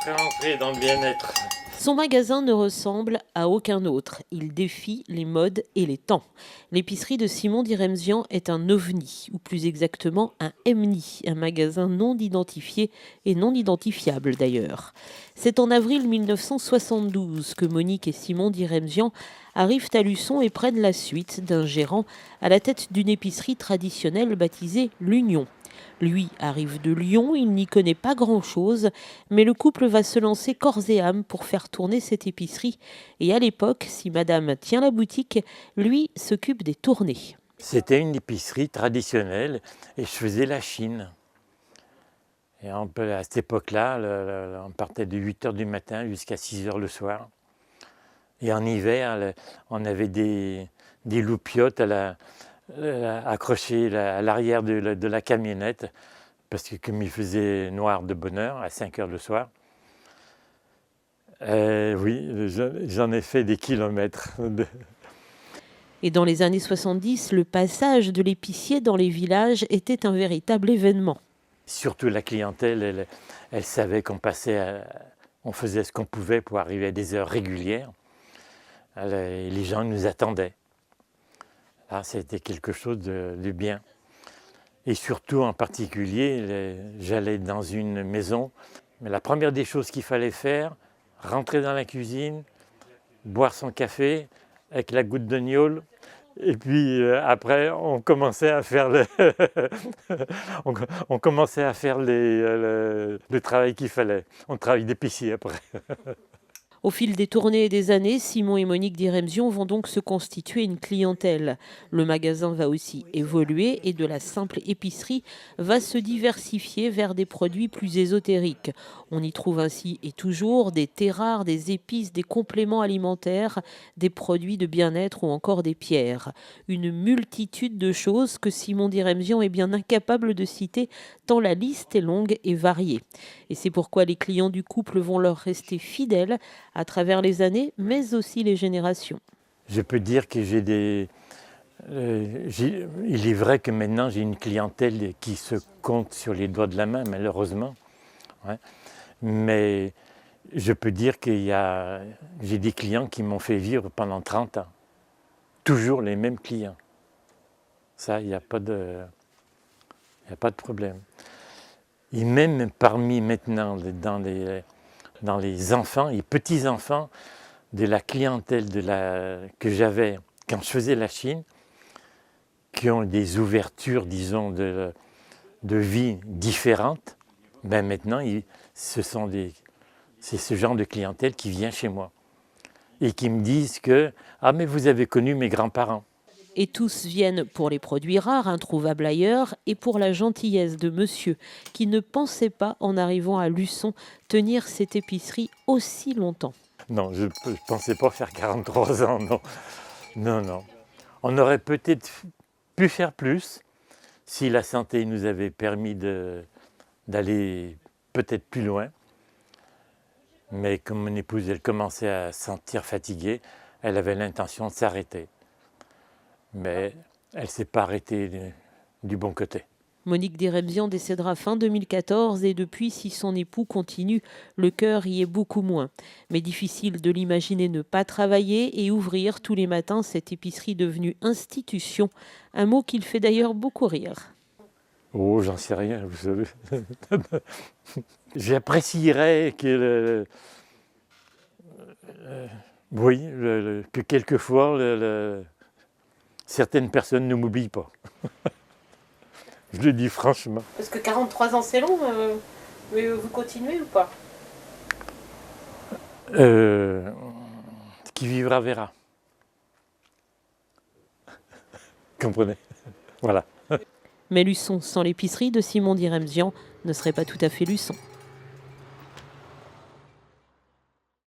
Entrez dans le bien-être. Son magasin ne ressemble à aucun autre. Il défie les modes et les temps. L'épicerie de Simon Diremzian est un ovni, ou plus exactement un emni, un magasin non identifié et non identifiable d'ailleurs. C'est en avril 1972 que Monique et Simon Diremzian arrivent à Luçon et prennent la suite d'un gérant à la tête d'une épicerie traditionnelle baptisée l'Union. Lui arrive de Lyon, il n'y connaît pas grand-chose, mais le couple va se lancer corps et âme pour faire tourner cette épicerie. Et à l'époque, si madame tient la boutique, lui s'occupe des tournées. C'était une épicerie traditionnelle et je faisais la Chine. Et à cette époque-là, on partait de 8 h du matin jusqu'à 6 h le soir. Et en hiver, on avait des loupiottes accrochées à l'arrière de la camionnette, parce que comme il faisait noir de bonne heure, à 5 h le soir, oui, j'en ai fait des kilomètres. Et dans les années 70, le passage de l'épicier dans les villages était un véritable événement. Surtout la clientèle, elle savait qu'on on faisait ce qu'on pouvait pour arriver à des heures régulières. Les gens nous attendaient. Là, c'était quelque chose de bien. Et surtout, en particulier, j'allais dans une maison. Mais la première des choses qu'il fallait faire, rentrer dans la cuisine, boire son café avec la goutte de gnôle. Et puis après, on commençait à faire on commençait à faire le travail qu'il fallait. On travaille d'épicier après. Au fil des tournées et des années, Simon et Monique Diremzian vont donc se constituer une clientèle. Le magasin va aussi évoluer et de la simple épicerie va se diversifier vers des produits plus ésotériques. On y trouve ainsi et toujours des thés rares, des épices, des compléments alimentaires, des produits de bien-être ou encore des pierres. Une multitude de choses que Simon Diremzian est bien incapable de citer tant la liste est longue et variée. Et c'est pourquoi les clients du couple vont leur rester fidèles à travers les années, mais aussi les générations. Je peux dire que il est vrai que maintenant j'ai une clientèle qui se compte sur les doigts de la main, malheureusement. Ouais. Mais je peux dire que j'ai des clients qui m'ont fait vivre pendant 30 ans. Toujours les mêmes clients. Ça, il n'y a pas de problème. Et même parmi maintenant, dans les enfants et petits-enfants de la clientèle que j'avais quand je faisais la Chine, qui ont des ouvertures, disons, de vie différentes, ben maintenant, c'est ce genre de clientèle qui vient chez moi et qui me disent que « Ah, mais vous avez connu mes grands-parents ». Et tous viennent pour les produits rares, introuvables ailleurs, et pour la gentillesse de monsieur, qui ne pensait pas, en arrivant à Luçon, tenir cette épicerie aussi longtemps. Non, je ne pensais pas faire 43 ans, non. Non, non. On aurait peut-être pu faire plus si la santé nous avait permis d'aller peut-être plus loin. Mais comme mon épouse, elle commençait à se sentir fatiguée, elle avait l'intention de s'arrêter. Mais elle ne s'est pas arrêtée du bon côté. Monique Diremzian décédera fin 2014 et depuis, si son époux continue, le cœur y est beaucoup moins. Mais difficile de l'imaginer ne pas travailler et ouvrir tous les matins cette épicerie devenue institution, un mot qu'il fait d'ailleurs beaucoup rire. Oh, j'en sais rien, vous savez. J'apprécierais que, que quelquefois certaines personnes ne m'oublient pas. Je le dis franchement. Parce que 43 ans c'est long, mais vous continuez ou pas? Qui vivra verra. Comprenez? Voilà. Mais Luçon sans l'épicerie de Simon Diremzian ne serait pas tout à fait Luçon.